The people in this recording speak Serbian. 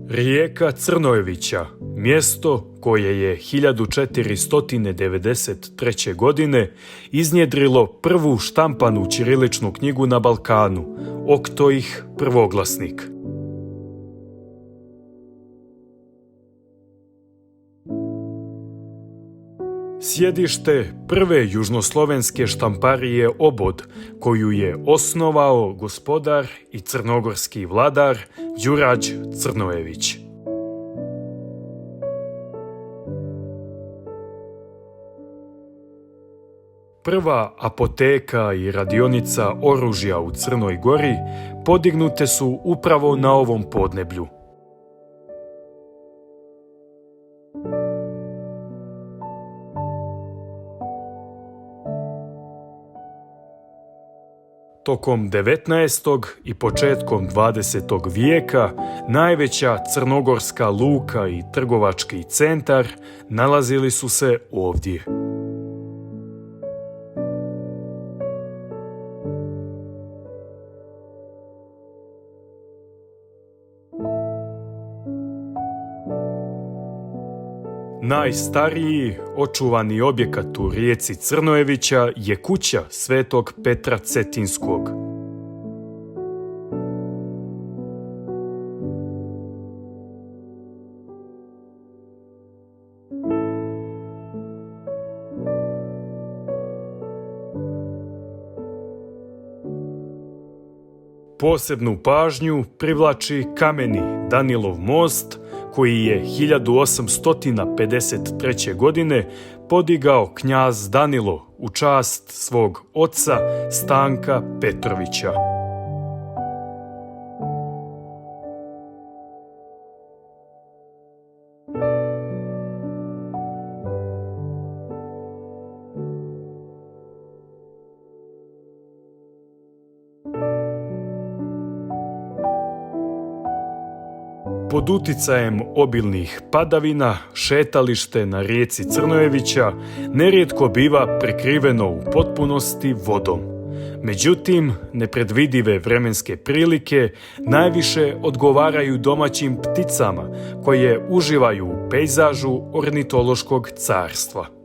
Rijeka Crnojevića, mjesto koje je 1493. godine iznjedrilo prvu štampanu ćiriličnu knjigu na Balkanu, Oktoih prvoglasnik. Sjedište prve južnoslovenske štamparije Obod, koju je osnovao gospodar i crnogorski vladar Đurađ Crnojević. Prva apoteka i radionica oružja u Crnoj Gori podignute su upravo na ovom podneblju. Tokom 19. i početkom 20. vijeka najveća crnogorska luka i trgovački centar nalazili su se ovdje. Najstariji očuvani objekat u rijeci Crnojevića je kuća Svetog Petra Cetinskog. Posebnu pažnju privlači kameni Danilov most, koji je 1853. godine podigao knjaz Danilo u čast svog oca Stanka Petrovića. Pod uticajem obilnih padavina, šetalište na rijeci Crnojevića nerijetko biva prekriveno u potpunosti vodom. Međutim, nepredvidive vremenske prilike najviše odgovaraju domaćim pticama koje uživaju u pejzažu ornitološkog carstva.